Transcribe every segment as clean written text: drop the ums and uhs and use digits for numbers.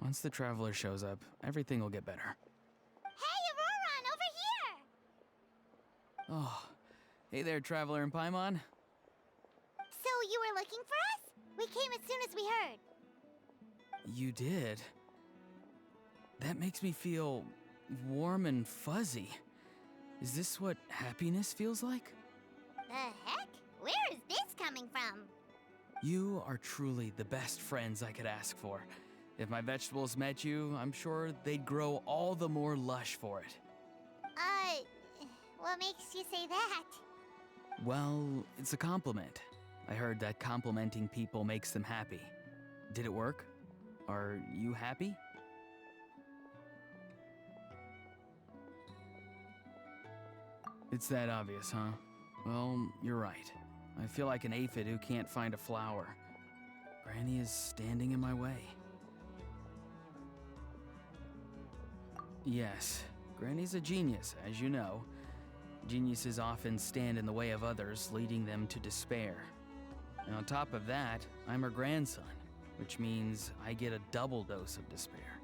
Once the traveler shows up, everything will get better. Hey, Auroron, over here! Oh, hey there, traveler in Paimon. So you were looking for us? We came as soon as we heard. You did? That makes me feel warm and fuzzy. Is this what happiness feels like? The heck? Where is this coming from? You are truly the best friends I could ask for. If my vegetables met you, I'm sure they'd grow all the more lush for it. What makes you say that? Well, it's a compliment. I heard that complimenting people makes them happy. Did it work? Are you happy? It's that obvious, huh? Well, you're right. I feel like an aphid who can't find a flower. Granny is standing in my way. Yes, Granny's a genius, as you know. Geniuses often stand in the way of others, leading them to despair. And on top of that, I'm her grandson, which means I get a double dose of despair.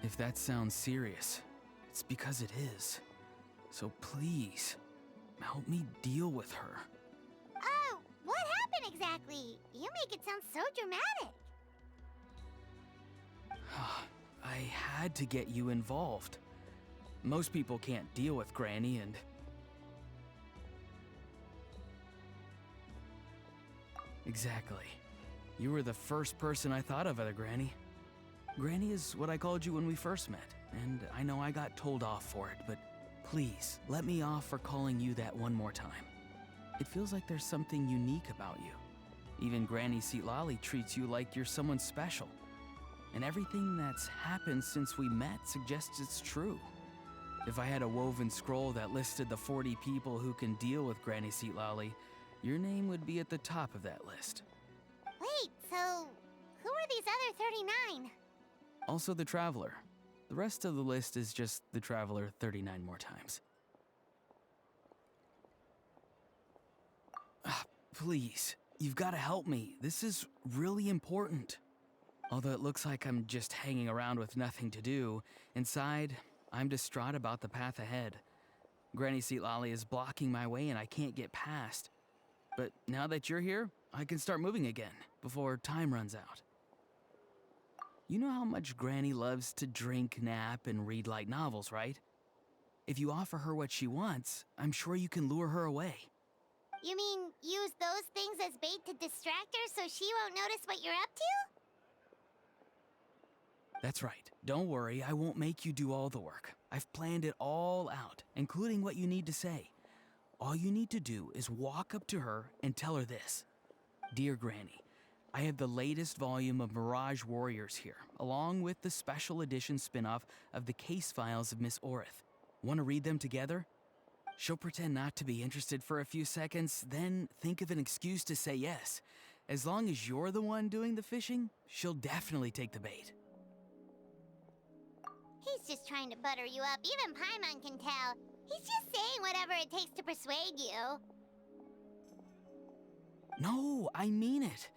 If that sounds serious, it's because it is. So please, help me deal with her. Oh, what happened exactly? You make it sound so dramatic. I had to get you involved. Most people can't deal with Granny and... Exactly. You were the first person I thought of, other Granny. Granny is what I called you when we first met, and I know I got told off for it, but please, let me off for calling you that one more time. It feels like there's something unique about you. Even Granny Seatlali treats you like you're someone special. And everything that's happened since we met suggests it's true. If I had a woven scroll that listed the 40 people who can deal with Granny Seatlali, your name would be at the top of that list. Wait, so who are these other 39? Also the Traveler. The rest of the list is just the Traveler 39 more times. Please, you've got to help me. This is really important. Although it looks like I'm just hanging around with nothing to do, inside, I'm distraught about the path ahead. Granny Seatlali is blocking my way and I can't get past. But now that you're here, I can start moving again, before time runs out. You know how much Granny loves to drink, nap, and read light novels, right? If you offer her what she wants, I'm sure you can lure her away. You mean use those things as bait to distract her so she won't notice what you're up to? That's right. Don't worry, I won't make you do all the work. I've planned it all out, including what you need to say. All you need to do is walk up to her and tell her this. Dear Granny, I have the latest volume of Mirage Warriors here, along with the special edition spin-off of the case files of Miss Orith. Want to read them together? She'll pretend not to be interested for a few seconds, then think of an excuse to say yes. As long as you're the one doing the fishing, she'll definitely take the bait. He's just trying to butter you up. Even Paimon can tell. He's just saying whatever it takes to persuade you. No, I mean it.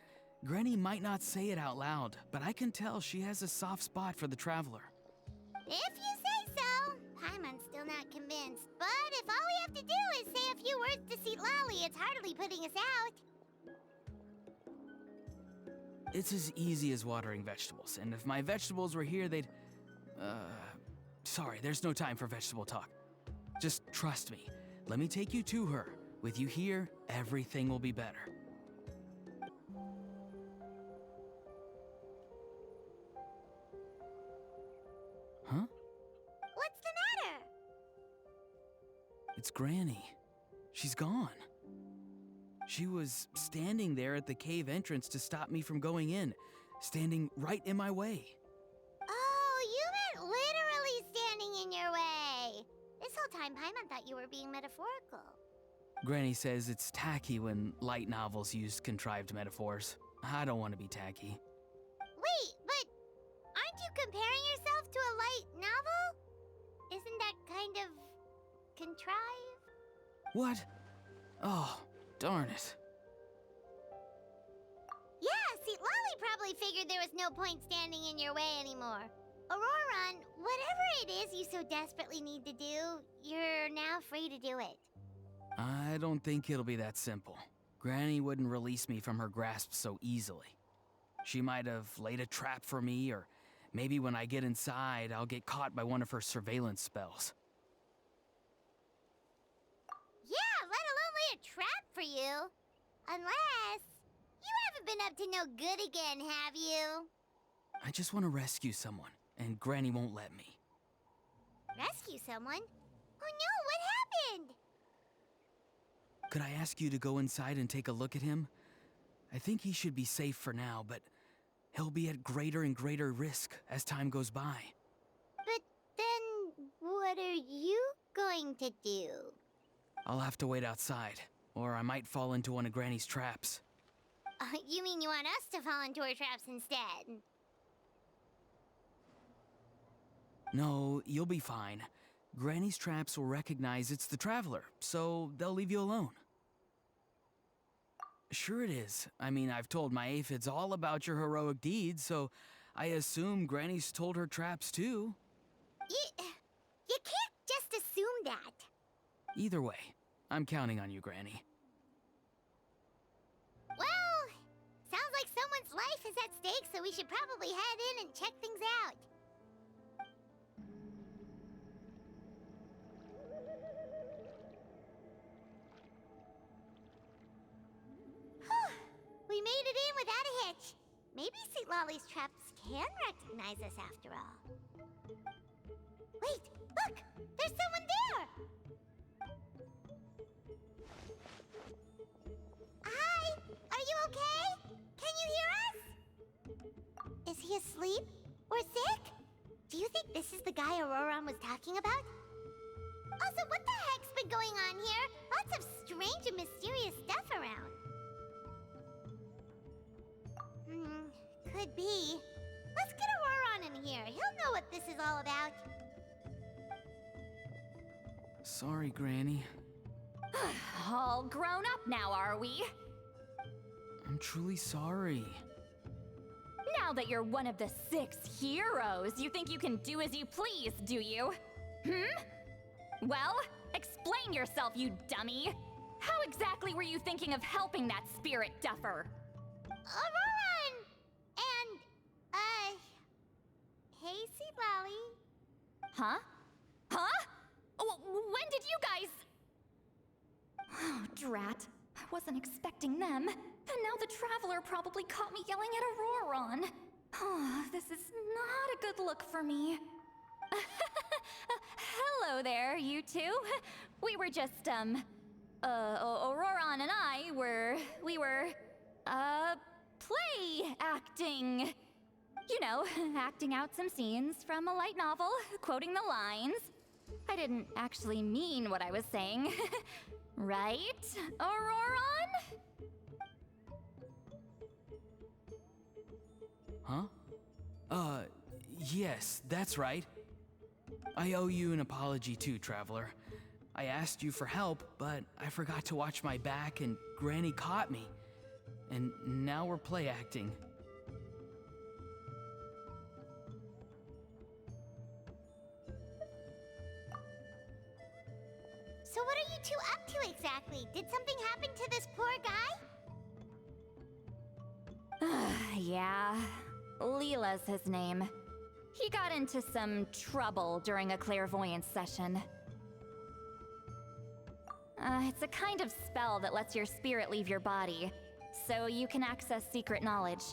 Granny might not say it out loud, but I can tell she has a soft spot for the Traveler. If you say so. Paimon's still not convinced. But if all we have to do is say a few words to Seatlali, it's hardly putting us out. It's as easy as watering vegetables, and if my vegetables were here, they'd... Sorry, there's no time for vegetable talk. Just trust me. Let me take you to her. With you here, everything will be better. Huh? What's the matter? It's Granny. She's gone. She was standing there at the cave entrance to stop me from going in, standing right in my way. Oh, you meant literally standing in your way. This whole time, Paimon thought you were being metaphorical. Granny says it's tacky when light novels use contrived metaphors. I don't want to be tacky. Wait, but aren't you comparing yourself to a light novel? Isn't that kind of contrived? What? Oh, darn it. Yeah, see, Lolly probably figured there was no point standing in your way anymore. Auroron, whatever it is you so desperately need to do, you're now free to do it. I don't think it'll be that simple. Granny wouldn't release me from her grasp so easily. She might have laid a trap for me, or maybe when I get inside, I'll get caught by one of her surveillance spells. Yeah, let alone lay a trap for you. Unless you haven't been up to no good again, have you? I just want to rescue someone, and Granny won't let me. Rescue someone? Oh no, what happened? Could I ask you to go inside and take a look at him? I think he should be safe for now, but he'll be at greater and greater risk as time goes by. But then, what are you going to do? I'll have to wait outside, or I might fall into one of Granny's traps. You mean you want us to fall into her traps instead? No, you'll be fine. Granny's traps will recognize it's the Traveler, so they'll leave you alone. Sure it is. I mean, I've told my aphids all about your heroic deeds, so I assume Granny's told her traps too. You can't just assume that. Either way, I'm counting on you, Granny. Well, sounds like someone's life is at stake, so we should probably head in and check things out. We made it in without a hitch. Maybe St. Lolly's traps can recognize us after all. Wait, look! There's someone there! Hi! Are you okay? Can you hear us? Is he asleep? Or sick? Do you think this is the guy Auroron was talking about? Also, what the heck's been going on here? Lots of strange and mysterious stuff around. Could be. Let's get Auroron in here. He'll know what this is all about. Sorry, Granny. All grown up now, are we? I'm truly sorry. Now that you're one of the 6 heroes, you think you can do as you please, do you? Well, explain yourself, you dummy. How exactly were you thinking of helping that spirit duffer? Auroron! And, hey, St. Lolly. Huh? Huh? When did you guys... Oh, drat. I wasn't expecting them. And now the Traveler probably caught me yelling at Auroron. Oh, this is not a good look for me. Hello there, you two. We were just, Auroron and I we were, play acting. You know, acting out some scenes from a light novel, quoting the lines. I didn't actually mean what I was saying. Right, Auroron? Huh? Yes, that's right. I owe you an apology too, Traveler. I asked you for help, but I forgot to watch my back and Granny caught me. And now we're play acting. So what are you two up to exactly? Did something happen to this poor guy? Yeah, Leela's his name. He got into some trouble during a clairvoyance session. It's a kind of spell that lets your spirit leave your body, so you can access secret knowledge.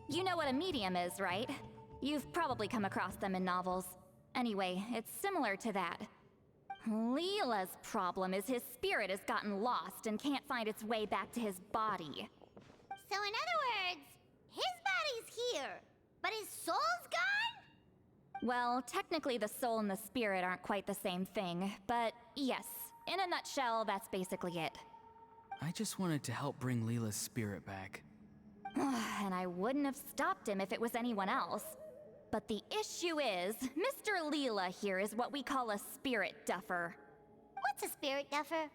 You know what a medium is, right? You've probably come across them in novels. Anyway, it's similar to that. Leela's problem is his spirit has gotten lost and can't find its way back to his body. So in other words, his body's here, but his soul's gone? Well, technically the soul and the spirit aren't quite the same thing, but yes, in a nutshell, that's basically it. I just wanted to help bring Leela's spirit back. And I wouldn't have stopped him if it was anyone else. But the issue is, Mr. Leela here is what we call a spirit duffer. What's a spirit duffer?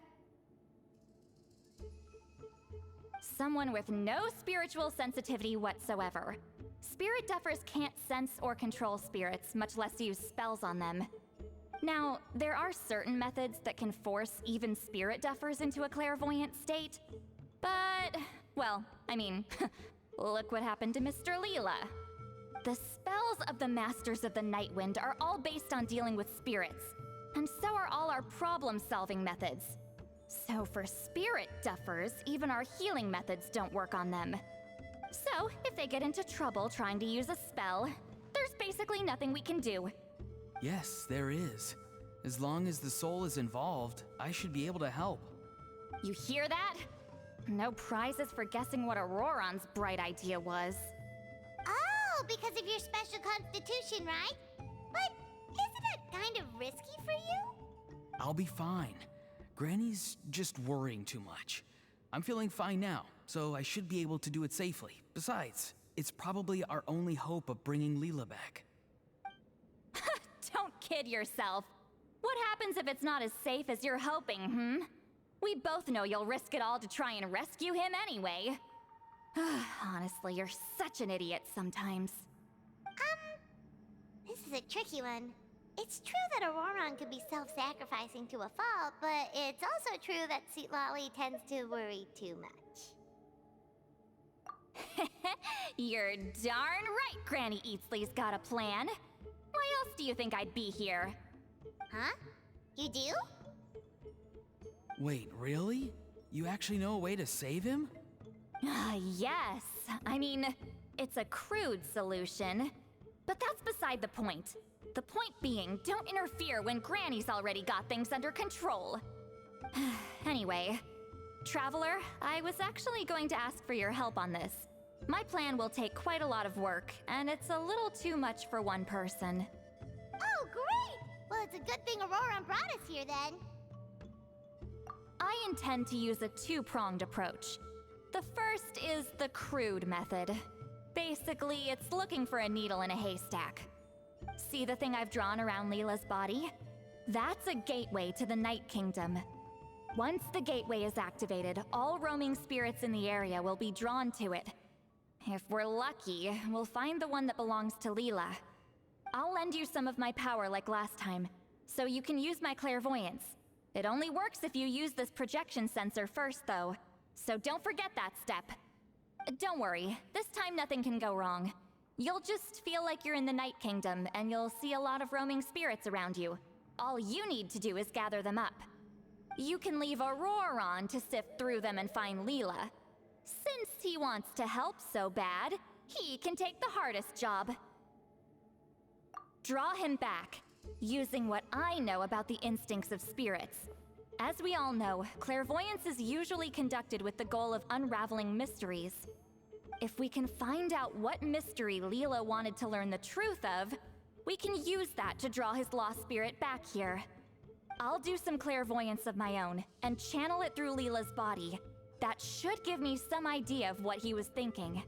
Someone with no spiritual sensitivity whatsoever. Spirit Duffers can't sense or control spirits, much less use spells on them. Now, there are certain methods that can force even Spirit Duffers into a clairvoyant state, but, well, I mean, look what happened to Mr. Leela. The spells of the Masters of the Nightwind are all based on dealing with spirits, and so are all our problem-solving methods. So for Spirit Duffers, even our healing methods don't work on them. So, if they get into trouble trying to use a spell, there's basically nothing we can do. Yes, there is. As long as the soul is involved, I should be able to help. You hear that? No prizes for guessing what Auroron's bright idea was. Oh, because of your special constitution, right? But isn't it kind of risky for you? I'll be fine. Granny's just worrying too much. I'm feeling fine now, so I should be able to do it safely. Besides, it's probably our only hope of bringing Leela back. Don't kid yourself. What happens if it's not as safe as you're hoping, We both know you'll risk it all to try and rescue him anyway. Honestly, you're such an idiot sometimes. This is a tricky one. It's true that Auroron could be self-sacrificing to a fault, but it's also true that Lolly tends to worry too much. You're darn right Granny Eatsley's got a plan. Why else do you think I'd be here? Huh? You do? Wait, really? You actually know a way to save him? Yes. I mean, it's a crude solution. But that's beside the point. The point being, don't interfere when Granny's already got things under control. Anyway, Traveler, I was actually going to ask for your help on this. My plan will take quite a lot of work, and it's a little too much for one person. Oh, great! Well, it's a good thing Auroron brought us here then. I intend to use a two-pronged approach. The first is the crude method. Basically, it's looking for a needle in a haystack. See the thing I've drawn around Leela's body? That's a gateway to the Night Kingdom. Once the gateway is activated, all roaming spirits in the area will be drawn to it. If we're lucky, we'll find the one that belongs to Leela. I'll lend you some of my power like last time, so you can use my clairvoyance. It only works if you use this projection sensor first, though, so don't forget that step. Don't worry, this time nothing can go wrong. You'll just feel like you're in the Night Kingdom, and you'll see a lot of roaming spirits around you. All you need to do is gather them up. You can leave Auroron to sift through them and find Leela. Since he wants to help so bad, he can take the hardest job. Draw him back, using what I know about the instincts of spirits. As we all know, clairvoyance is usually conducted with the goal of unraveling mysteries. If we can find out what mystery Leela wanted to learn the truth of, we can use that to draw his lost spirit back here. I'll do some clairvoyance of my own, and channel it through Leela's body. That should give me some idea of what he was thinking.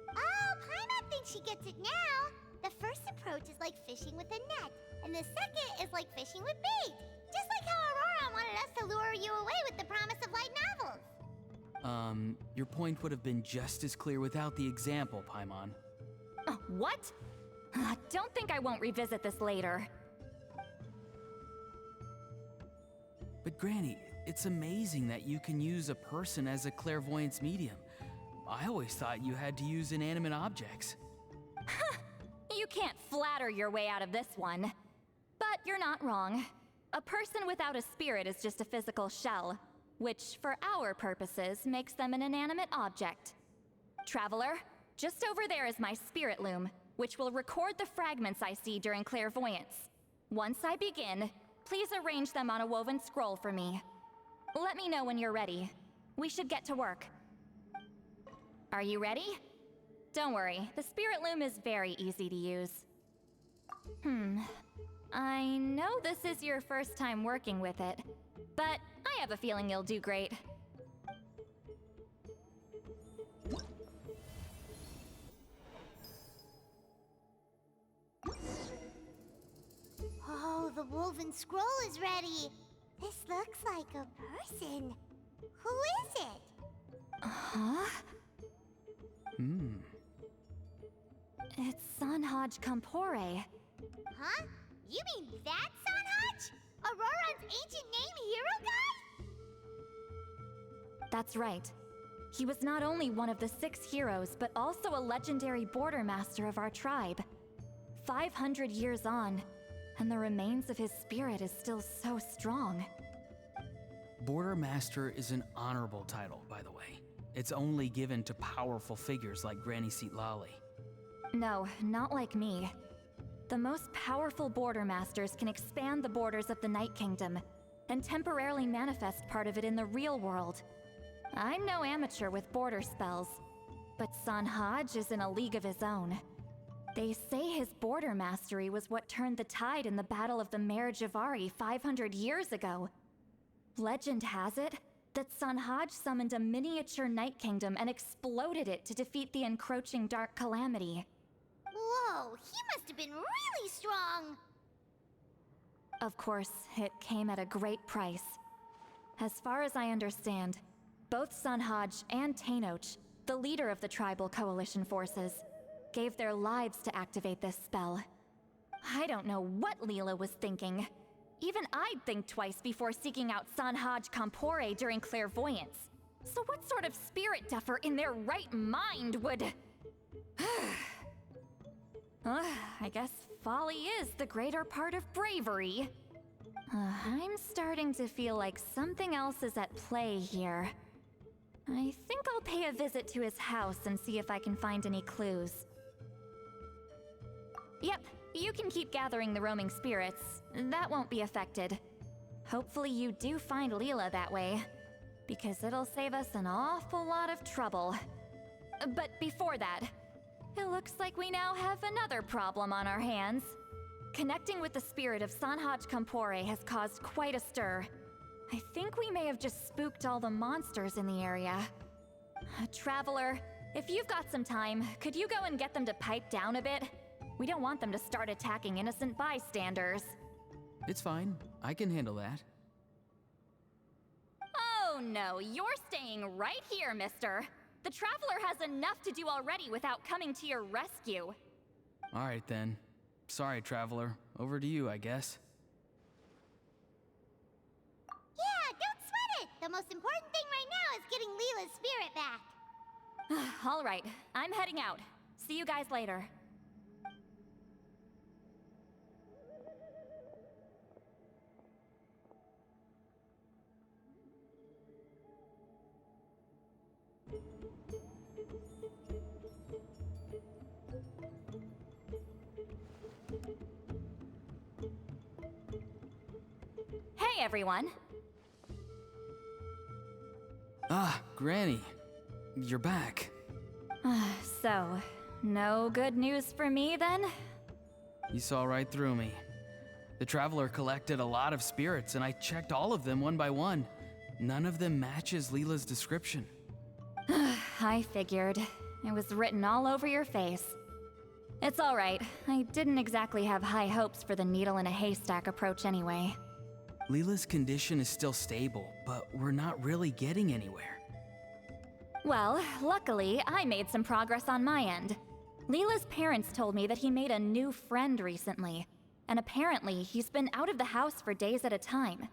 Oh, Paimon thinks she gets it now. The first approach is like fishing with a net, and the second is like fishing with bait. Just like how Auroron wanted us to lure you away with the promise of light novels. Your point would have been just as clear without the example, Paimon. What? Don't think I won't revisit this later. But Granny, it's amazing that you can use a person as a clairvoyance medium. I always thought you had to use inanimate objects. You can't flatter your way out of this one. But you're not wrong. A person without a spirit is just a physical shell, which, for our purposes, makes them an inanimate object. Traveler, just over there is my spirit loom, which will record the fragments I see during clairvoyance. Once I begin, please arrange them on a woven scroll for me. Let me know when you're ready. We should get to work. Are you ready? Don't worry, the spirit loom is very easy to use. I know this is your first time working with it, but I have a feeling you'll do great. Oh, the woven scroll is ready. This looks like a person. Who is it? Huh? It's Sanhaj Kampore. Huh? You mean that Sanhaj? Auroran's ancient name hero guy? That's right. He was not only one of the 6 heroes, but also a legendary border master of our tribe. 500 years on, and the remains of his spirit is still so strong. Border Master is an honorable title, by the way. It's only given to powerful figures like Granny Seatlali. No, not like me. The most powerful border masters can expand the borders of the Night Kingdom and temporarily manifest part of it in the real world. I'm no amateur with border spells, but Sanhaj is in a league of his own. They say his border mastery was what turned the tide in the Battle of the Mare Javari 500 years ago. Legend has it that Sanhaj summoned a miniature Night Kingdom and exploded it to defeat the encroaching Dark Calamity. Whoa, he must have been really strong! Of course, it came at a great price. As far as I understand, both Sanhaj and Tainoch, the leader of the tribal coalition forces, gave their lives to activate this spell. I don't know what Leela was thinking. Even I'd think twice before seeking out Sanhaj Kampore during clairvoyance. So what sort of spirit duffer in their right mind would... I guess folly is the greater part of bravery. I'm starting to feel like something else is at play here. I think I'll pay a visit to his house and see if I can find any clues. Yep, you can keep gathering the roaming spirits. That won't be affected. Hopefully you do find Leela that way, because it'll save us an awful lot of trouble. But before that, it looks like we now have another problem on our hands. Connecting with the spirit of Sanhaj Kampore has caused quite a stir. I think we may have just spooked all the monsters in the area. Traveler, if you've got some time, could you go and get them to pipe down a bit? We don't want them to start attacking innocent bystanders. It's fine. I can handle that. Oh no, you're staying right here, mister. The Traveler has enough to do already without coming to your rescue. All right then. Sorry, Traveler. Over to you, I guess. Yeah, don't sweat it! The most important thing right now is getting Leela's spirit back. All right, I'm heading out. See you guys later. Hey everyone! Ah, Granny. You're back. So, no good news for me then? You saw right through me. The Traveler collected a lot of spirits, and I checked all of them one by one. None of them matches Leela's description. I figured. It was written all over your face. It's alright. I didn't exactly have high hopes for the needle in a haystack approach anyway. Leela's condition is still stable, but we're not really getting anywhere. Well, luckily, I made some progress on my end. Leela's parents told me that he made a new friend recently, and apparently he's been out of the house for days at a time.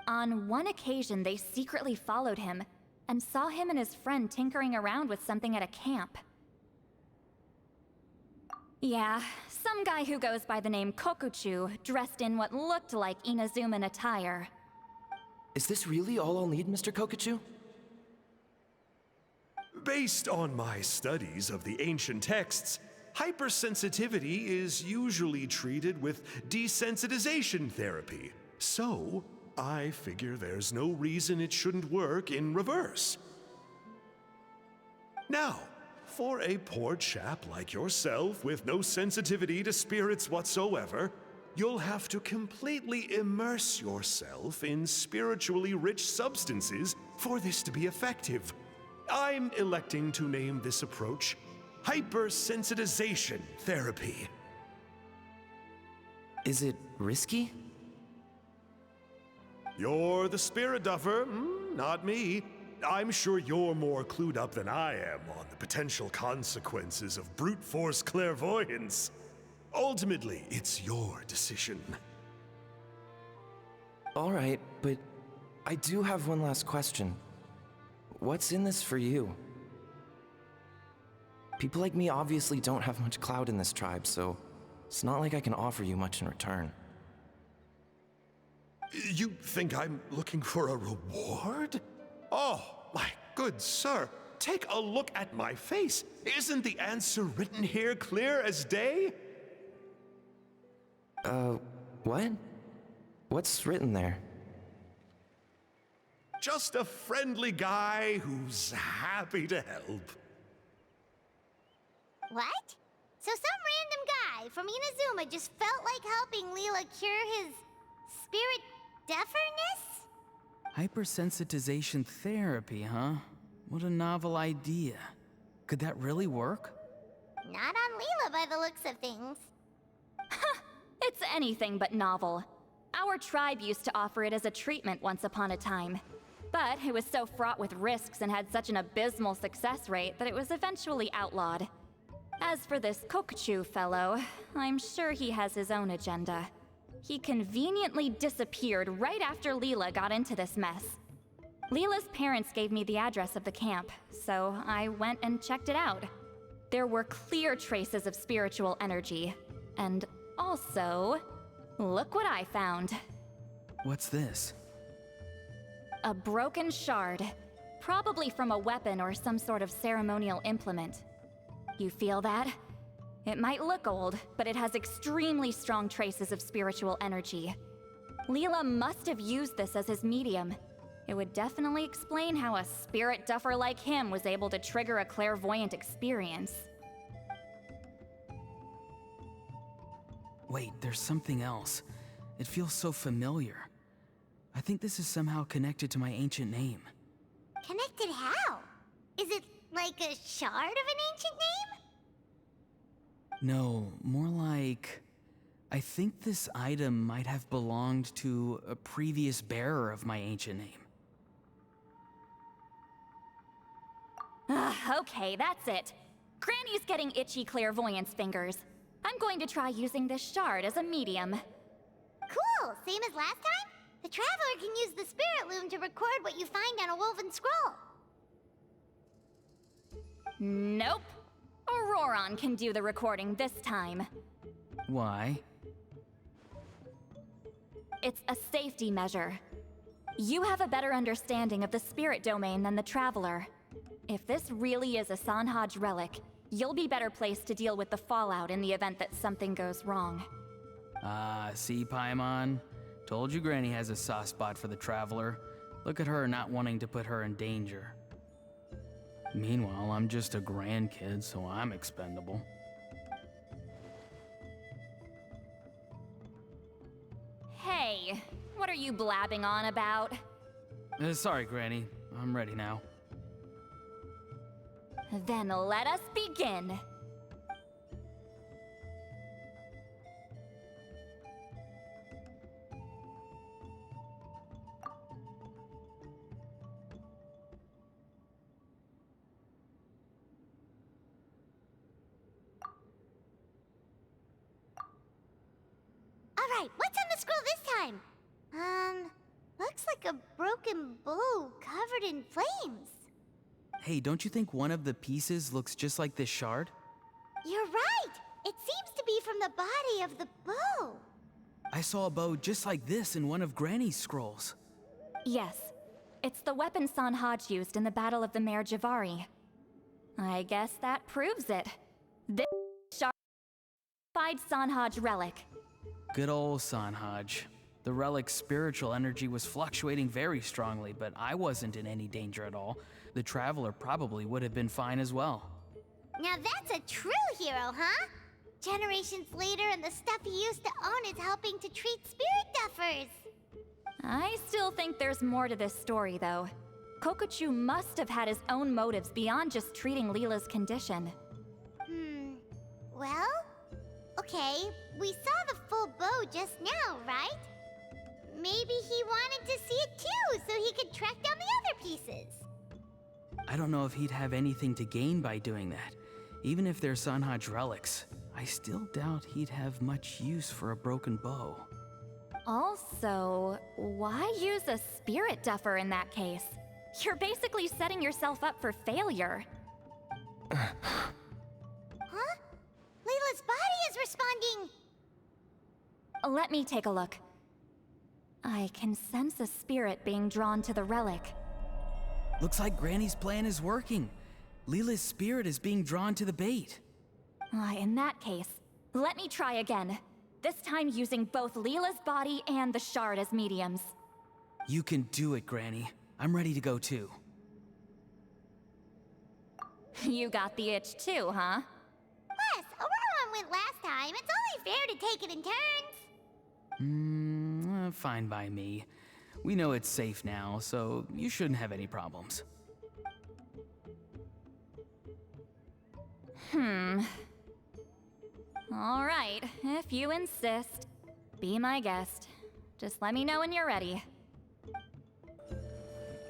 On one occasion, they secretly followed him and saw him and his friend tinkering around with something at a camp. Yeah, some guy who goes by the name Kokuchu, dressed in what looked like Inazuman attire. Is this really all I'll need, Mr. Kokuchu? Based on my studies of the ancient texts, hypersensitivity is usually treated with desensitization therapy. So, I figure there's no reason it shouldn't work in reverse. Now, for a poor chap like yourself with no sensitivity to spirits whatsoever, you'll have to completely immerse yourself in spiritually rich substances for this to be effective. I'm electing to name this approach hypersensitization therapy. Is it risky? You're the spirit duffer, not me. I'm sure you're more clued up than I am on the potential consequences of brute force clairvoyance. Ultimately, it's your decision. All right, but I do have one last question. What's in this for you? People like me obviously don't have much clout in this tribe, so it's not like I can offer you much in return. You think I'm looking for a reward? Oh, my good sir, take a look at my face. Isn't the answer written here clear as day? What? What's written there? Just a friendly guy who's happy to help. What? So some random guy from Inazuma just felt like helping Leela cure his spirit deaferness? Hypersensitization therapy, huh? What a novel idea. Could that really work? Not on Leela by the looks of things. It's anything but novel. Our tribe used to offer it as a treatment once upon a time. But it was so fraught with risks and had such an abysmal success rate that it was eventually outlawed. As for this Kokuchu fellow, I'm sure he has his own agenda. He conveniently disappeared right after Leela got into this mess. Leela's parents gave me the address of the camp, so I went and checked it out. There were clear traces of spiritual energy. And also, look what I found. What's this? A broken shard, probably from a weapon or some sort of ceremonial implement. You feel that? It might look old, but it has extremely strong traces of spiritual energy. Leela must have used this as his medium. It would definitely explain how a spirit duffer like him was able to trigger a clairvoyant experience. Wait, there's something else. It feels so familiar. I think this is somehow connected to my ancient name. Connected how? Is it like a shard of an ancient name? No, more like... I think this item might have belonged to a previous bearer of my ancient name. Okay, that's it. Granny's getting itchy clairvoyance fingers. I'm going to try using this shard as a medium. Cool, same as last time? The Traveler can use the Spirit Loom to record what you find on a woven scroll. Nope. Auroron can do the recording this time. Why? It's a safety measure. You have a better understanding of the spirit domain than the Traveler. If this really is a Sanhaj relic, you'll be better placed to deal with the fallout in the event that something goes wrong. See, Paimon? Told you Granny has a soft spot for the Traveler. Look at her not wanting to put her in danger. Meanwhile, I'm just a grandkid, so I'm expendable. Hey, what are you blabbing on about? Sorry, Granny. I'm ready now. Then let us begin. Alright, what's on the scroll this time? Looks like a broken bow covered in flames. Hey, don't you think one of the pieces looks just like this shard? You're right! It seems to be from the body of the bow. I saw a bow just like this in one of Granny's scrolls. Yes, it's the weapon Sanhaj used in the Battle of the Mare Javari. I guess that proves it. This shard Sanhaj relic. Good old Sanhaj. The relic's spiritual energy was fluctuating very strongly, but I wasn't in any danger at all. The Traveler probably would have been fine as well. Now that's a true hero, huh? Generations later and the stuff he used to own is helping to treat spirit duffers. I still think there's more to this story, though. Kokuchu must have had his own motives beyond just treating Leela's condition. Well? Okay, we saw the full bow just now, right? Maybe he wanted to see it too, so he could track down the other pieces. I don't know if he'd have anything to gain by doing that. Even if they're Sanhaj relics, I still doubt he'd have much use for a broken bow. Also, why use a spirit duffer in that case? You're basically setting yourself up for failure. Huh? Layla's body is responding! Let me take a look. I can sense a spirit being drawn to the relic. Looks like Granny's plan is working. Leela's spirit is being drawn to the bait. In that case, let me try again. This time using both Leela's body and the shard as mediums. You can do it, Granny. I'm ready to go too. You got the itch too, huh? Plus, Auroran went last time. It's only fair to take it in turns. Fine by me. We know it's safe now, so you shouldn't have any problems. All right, if you insist. Be my guest. Just let me know when you're ready.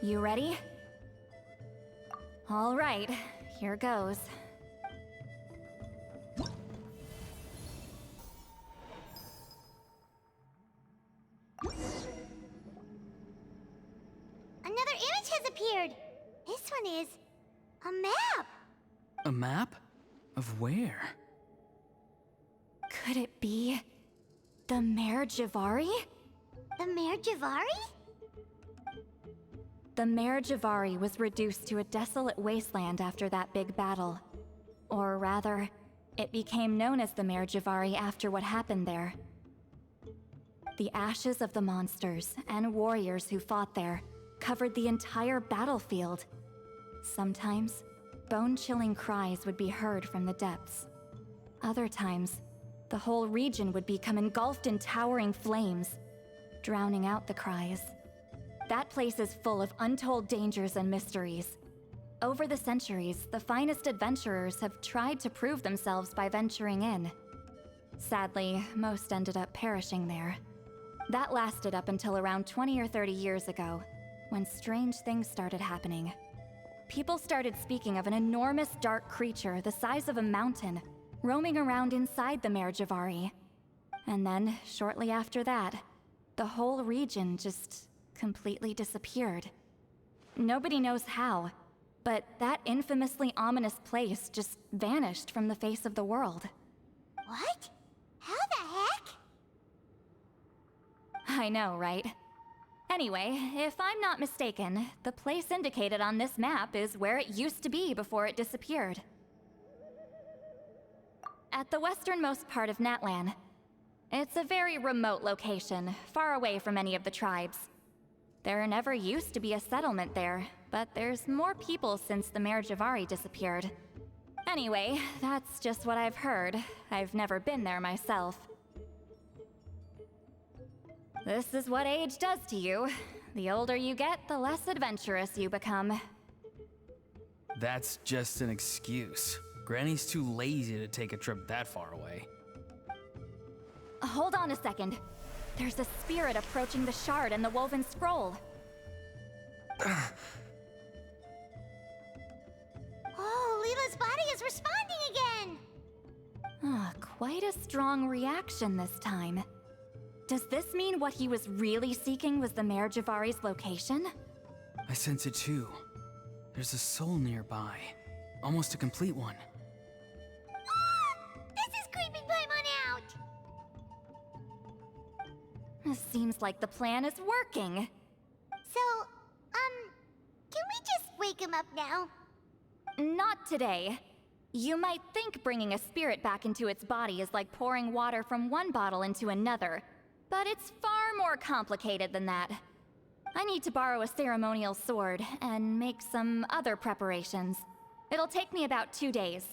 You ready? All right, here goes. Another image has appeared. This one is a map. A map? Of where? Could it be the Mare Javari? The Mare Javari? The Mare Javari was reduced to a desolate wasteland after that big battle. Or rather, it became known as the Mare Javari after what happened there. The ashes of the monsters and warriors who fought there covered the entire battlefield. Sometimes, bone-chilling cries would be heard from the depths. Other times, the whole region would become engulfed in towering flames, drowning out the cries. That place is full of untold dangers and mysteries. Over the centuries, the finest adventurers have tried to prove themselves by venturing in. Sadly, most ended up perishing there. That lasted up until around 20 or 30 years ago, when strange things started happening. People started speaking of an enormous dark creature the size of a mountain, roaming around inside the Mare Javari. And then, shortly after that, the whole region just completely disappeared. Nobody knows how, but that infamously ominous place just vanished from the face of the world. What? How the heck? I know, right? Anyway, if I'm not mistaken, the place indicated on this map is where it used to be before it disappeared. At the westernmost part of Natlan. It's a very remote location, far away from any of the tribes. There never used to be a settlement there, but there's more people since the Mare Javari disappeared. Anyway, that's just what I've heard. I've never been there myself. This is what age does to you. The older you get, the less adventurous you become. That's just an excuse. Granny's too lazy to take a trip that far away. Hold on a second. There's a spirit approaching the shard and the woven scroll. Oh, Leela's body is responding again! Quite a strong reaction this time. Does this mean what he was really seeking was the Mare Javari's location? I sense it too. There's a soul nearby. Almost a complete one. This is creeping Paimon out! Seems like the plan is working. So, can we just wake him up now? Not today. You might think bringing a spirit back into its body is like pouring water from one bottle into another, but it's far more complicated than that. I need to borrow a ceremonial sword and make some other preparations. It'll take me about 2 days.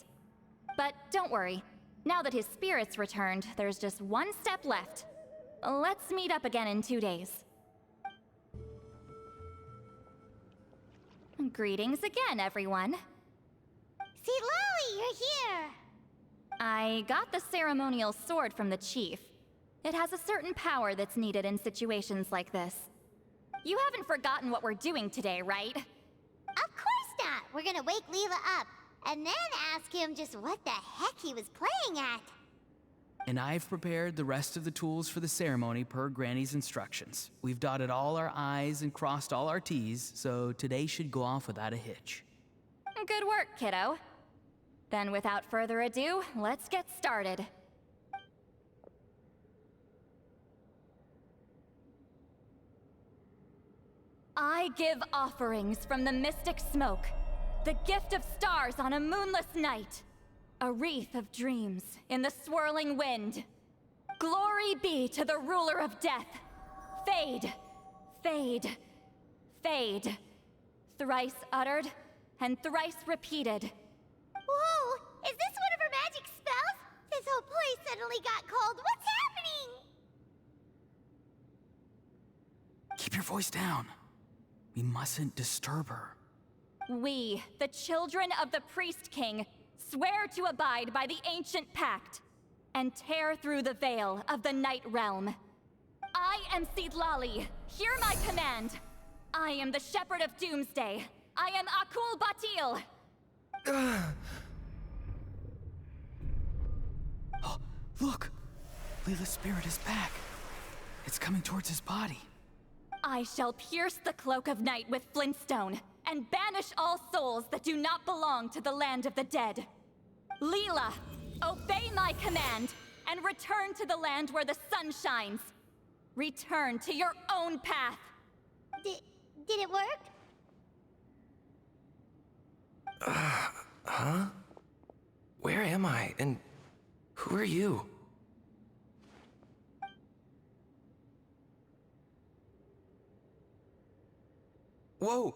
But don't worry. Now that his spirit's returned, there's just one step left. Let's meet up again in 2 days. Greetings again, everyone. See, Lolly, you're here! I got the ceremonial sword from the chief. It has a certain power that's needed in situations like this. You haven't forgotten what we're doing today, right? Of course not! we're gonna wake Leela up, and then ask him just what the heck he was playing at. And I've prepared the rest of the tools for the ceremony per Granny's instructions. We've dotted all our I's and crossed all our T's, so today should go off without a hitch. Good work, kiddo. Then without further ado, let's get started. I give offerings from the mystic smoke, the gift of stars on a moonless night, a wreath of dreams in the swirling wind. Glory be to the ruler of death. Fade, fade, fade. Thrice uttered and thrice repeated. Whoa! Is this one of her magic spells? This whole place suddenly got cold. What's happening? Keep your voice down. We mustn't disturb her. We, the children of the Priest King, swear to abide by the ancient pact and tear through the veil of the Night Realm. I am Seedlali. Hear my command. I am the Shepherd of Doomsday. I am Akul Batil. Oh, look! Leela's spirit is back. It's coming towards his body. I shall pierce the cloak of night with flintstone and banish all souls that do not belong to the land of the dead. Leela, obey my command and return to the land where the sun shines. Return to your own path. Did it work? Huh? Where am I? And who are you? Whoa!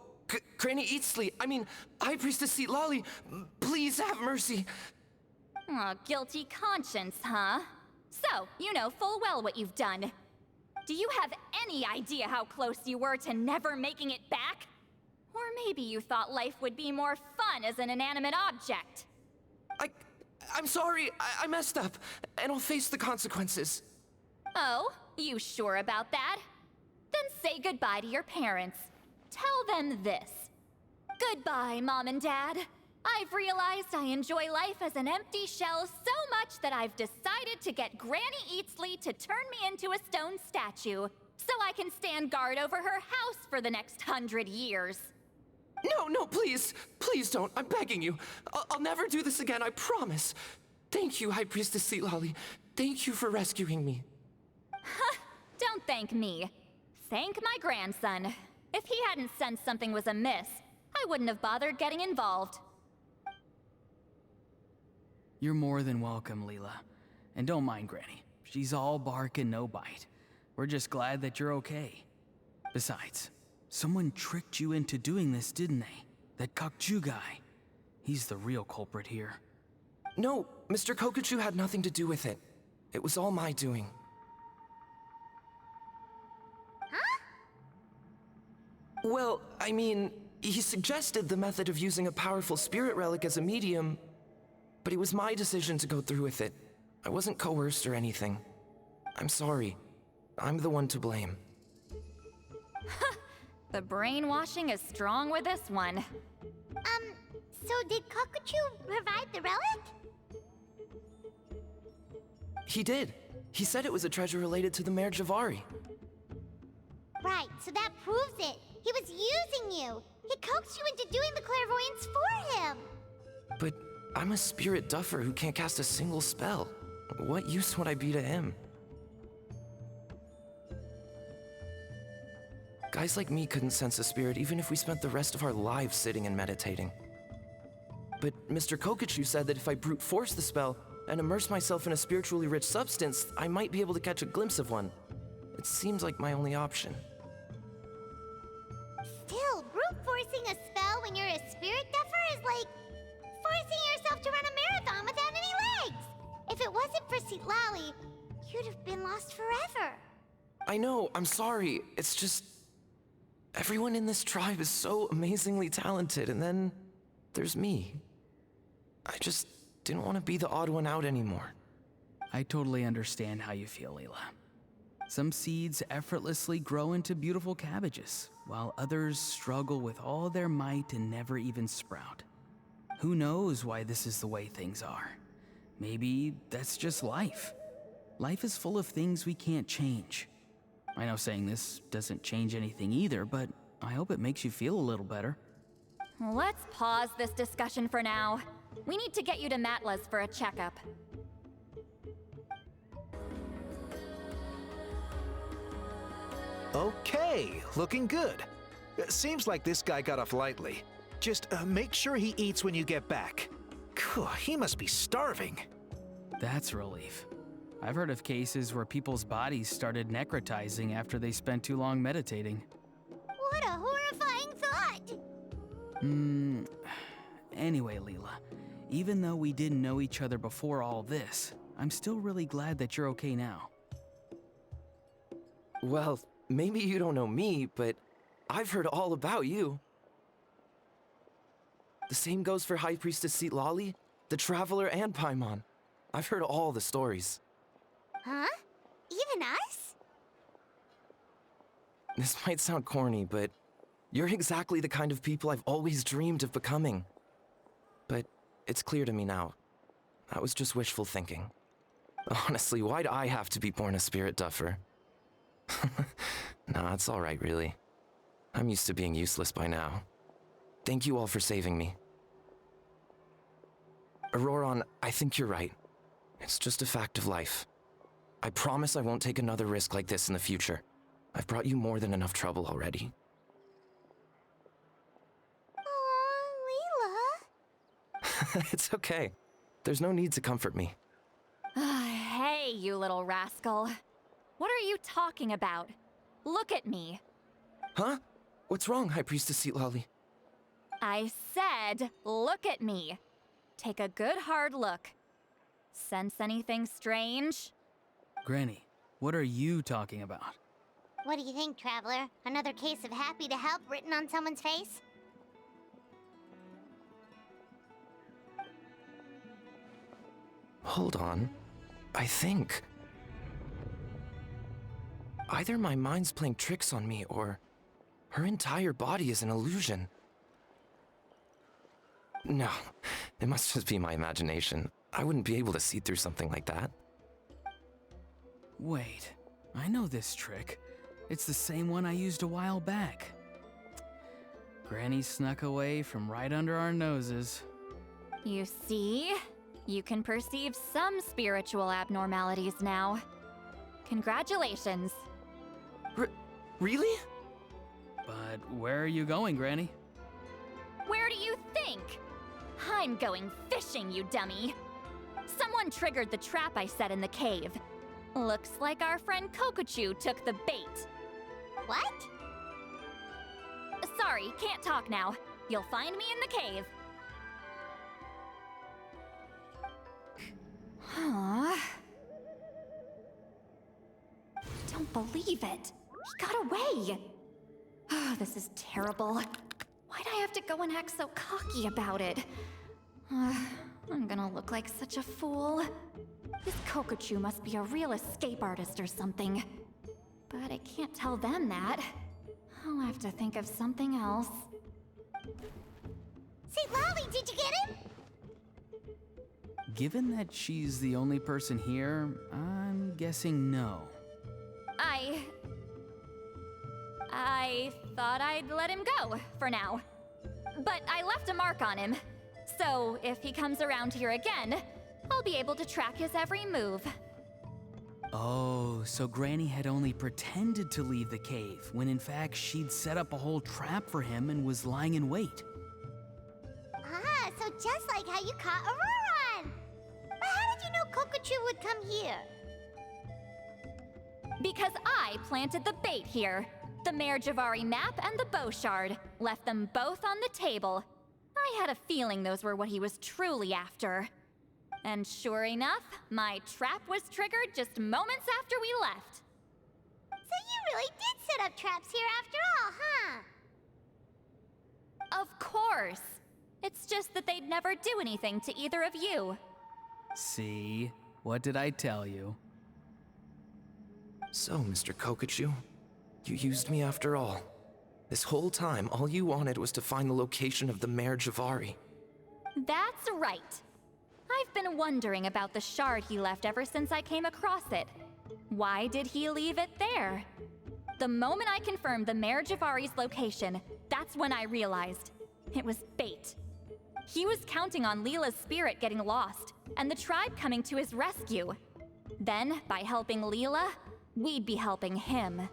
Granny Eatsley, High Priestess Seedlali, please have mercy. Oh, guilty conscience, huh? So, you know full well what you've done. Do you have any idea how close you were to never making it back? Or maybe you thought life would be more fun as an inanimate object. I'm sorry, I messed up, and I'll face the consequences. Oh, you sure about that? Then say goodbye to your parents. Tell them this. Goodbye, Mom and Dad. I've realized I enjoy life as an empty shell so much that I've decided to get Granny Eatsley to turn me into a stone statue, so I can stand guard over her house for the next 100 years. No, please. Please don't. I'm begging you. I'll never do this again, I promise. Thank you, High Priestess Seedlali. Thank you for rescuing me. Don't thank me. Thank my grandson. If he hadn't sensed something was amiss, I wouldn't have bothered getting involved. You're more than welcome, Leela. And don't mind Granny. She's all bark and no bite. We're just glad that you're okay. Besides, someone tricked you into doing this, didn't they? That Kokju guy. He's the real culprit here. No, Mr. Kokuchu had nothing to do with it. It was all my doing. Huh? Well, he suggested the method of using a powerful spirit relic as a medium, but it was my decision to go through with it. I wasn't coerced or anything. I'm sorry. I'm the one to blame. The brainwashing is strong with this one. So did Kokuchu provide the relic? He did. He said it was a treasure related to the Mare Javari. Right, so that proves it. He was using you. He coaxed you into doing the clairvoyance for him. But I'm a spirit duffer who can't cast a single spell. What use would I be to him? Guys like me couldn't sense a spirit even if we spent the rest of our lives sitting and meditating. But Mr. Kokuchu said that if I brute force the spell and immerse myself in a spiritually rich substance, I might be able to catch a glimpse of one. It seems like my only option. Still, brute forcing a spell when you're a spirit duffer is like forcing yourself to run a marathon without any legs. If it wasn't for Seedlali, you'd have been lost forever. I know, I'm sorry. It's just... everyone in this tribe is so amazingly talented, and then there's me. I just didn't want to be the odd one out anymore. I totally understand how you feel, Leela. Some seeds effortlessly grow into beautiful cabbages, while others struggle with all their might and never even sprout. Who knows why this is the way things are? Maybe that's just life. Life is full of things we can't change. I know saying this doesn't change anything either, but I hope it makes you feel a little better. Let's pause this discussion for now. We need to get you to Matla's for a checkup. Okay, looking good. Seems like this guy got off lightly. Just make sure he eats when you get back. Phew, he must be starving. That's a relief. I've heard of cases where people's bodies started necrotizing after they spent too long meditating. What a horrifying thought! Anyway, Leela, even though we didn't know each other before all this, I'm still really glad that you're okay now. Well, maybe you don't know me, but I've heard all about you. The same goes for High Priestess Citlali, the Traveler, and Paimon. I've heard all the stories. Huh? Even us? This might sound corny, but you're exactly the kind of people I've always dreamed of becoming. But it's clear to me now. That was just wishful thinking. Honestly, why'd I have to be born a spirit duffer? Nah, it's all right, really. I'm used to being useless by now. Thank you all for saving me. Auroron, I think you're right. It's just a fact of life. I promise I won't take another risk like this in the future. I've brought you more than enough trouble already. Aw, Leela. It's okay. There's no need to comfort me. Hey, you little rascal. What are you talking about? Look at me. Huh? What's wrong, High Priestess Citlali? I said, look at me. Take a good hard look. Sense anything strange? Granny, what are you talking about? What do you think, Traveler? Another case of happy to help written on someone's face? Hold on. I think... either my mind's playing tricks on me, or her entire body is an illusion. No, it must just be my imagination. I wouldn't be able to see through something like that. Wait, I know this trick. It's the same one I used a while back. Granny snuck away from right under our noses. You see? You can perceive some spiritual abnormalities now. Congratulations. Really? But where are you going, Granny? Where do you think? I'm going fishing, you dummy. Someone triggered the trap I set in the cave. Looks like our friend Kokuchu took the bait. What? Sorry, can't talk now. You'll find me in the cave. Huh? Don't believe it. He got away. Oh, this is terrible. Why'd I have to go and act so cocky about it? I'm gonna look like such a fool. This Kokuchu must be a real escape artist or something. But I can't tell them that. I'll have to think of something else. Citlali, did you get him? Given that she's the only person here, I'm guessing no. I thought I'd let him go, for now. But I left a mark on him. So if he comes around here again, I'll be able to track his every move. Oh, so Granny had only pretended to leave the cave, when in fact she'd set up a whole trap for him and was lying in wait. Ah, so just like how you caught Auroron! But how did you know Kokuchu would come here? Because I planted the bait here. The Mare Javari map and the bow shard. Left them both on the table. I had a feeling those were what he was truly after. And sure enough, my trap was triggered just moments after we left. So you really did set up traps here after all, huh? Of course. It's just that they'd never do anything to either of you. See? What did I tell you? So, Mr. Kokachu, you used me after all. This whole time, all you wanted was to find the location of the Mare Javari. That's right. I've been wondering about the shard he left ever since I came across it. Why did he leave it there? The moment I confirmed the Mare Javari's location, that's when I realized it was bait. He was counting on Leela's spirit getting lost, and the tribe coming to his rescue. Then, by helping Leela, we'd be helping him.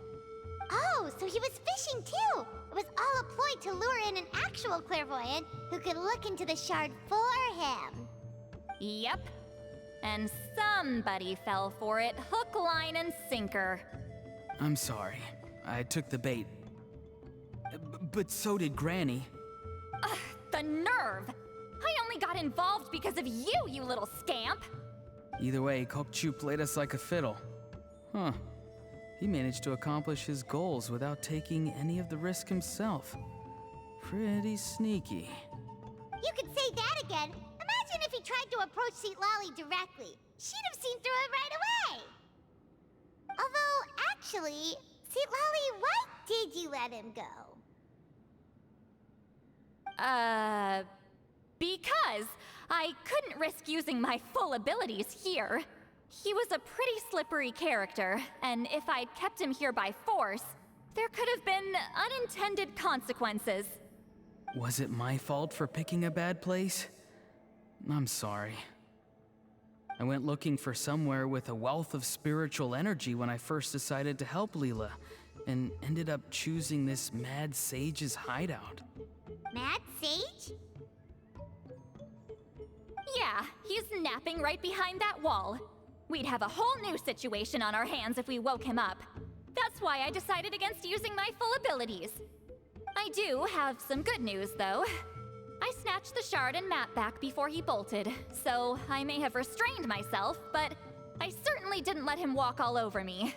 Oh, so he was fishing too! It was all a ploy to lure in an actual clairvoyant who could look into the shard for him. Yep. And somebody fell for it, hook, line, and sinker. I'm sorry. I took the bait. But so did Granny. Ugh, the nerve! I only got involved because of you, you little scamp! Either way, Kokchu played us like a fiddle. Huh. He managed to accomplish his goals without taking any of the risk himself. Pretty sneaky. You could say that again. Imagine if he tried to approach Seat Lolly directly. She'd have seen through it right away. Although, actually, Seat Lolly, why did you let him go? Because I couldn't risk using my full abilities here. He was a pretty slippery character, and if I'd kept him here by force, there could have been unintended consequences. Was it my fault for picking a bad place? I'm sorry. I went looking for somewhere with a wealth of spiritual energy when I first decided to help Leela, and ended up choosing this mad sage's hideout. Mad Sage? Yeah, he's napping right behind that wall. We'd have a whole new situation on our hands if we woke him up. That's why I decided against using my full abilities. I do have some good news, though. I snatched the shard and map back before he bolted, so I may have restrained myself, but I certainly didn't let him walk all over me.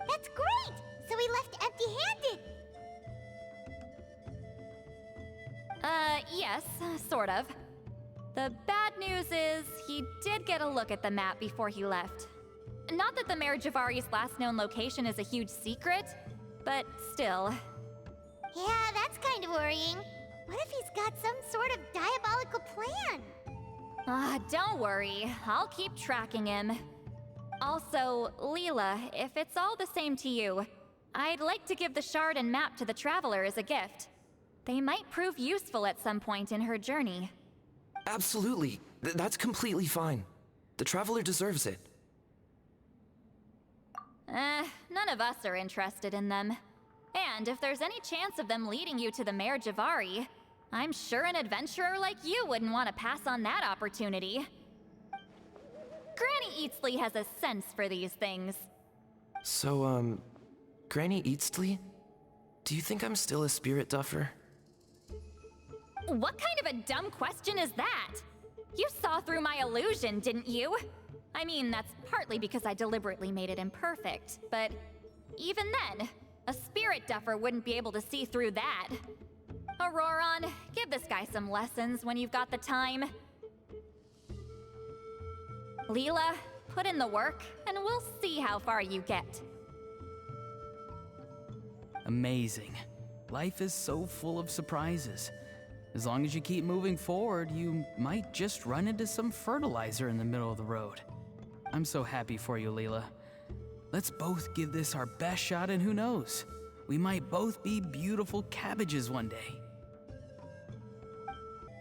That's great! So he left empty-handed! Yes, sort of. The bad news is, he did get a look at the map before he left. Not that the Mare Javari's last known location is a huge secret, but still. Yeah, that's kind of worrying. What if he's got some sort of diabolical plan? Don't worry. I'll keep tracking him. Also, Leela, if it's all the same to you, I'd like to give the shard and map to the Traveler as a gift. They might prove useful at some point in her journey. Absolutely. That's completely fine. The Traveler deserves it. None of us are interested in them. And if there's any chance of them leading you to the Mare Javari, I'm sure an adventurer like you wouldn't want to pass on that opportunity. Granny Eatsley has a sense for these things. So, Granny Eatsley? Do you think I'm still a spirit duffer? What kind of a dumb question is that? You saw through my illusion, didn't you? I mean, that's partly because I deliberately made it imperfect, but even then, a spirit duffer wouldn't be able to see through that. Auroron, give this guy some lessons when you've got the time. Leela, put in the work, and we'll see how far you get. Amazing. Life is so full of surprises. As long as you keep moving forward, you might just run into some fertilizer in the middle of the road. I'm so happy for you, Leela. Let's both give this our best shot, and who knows? We might both be beautiful cabbages one day.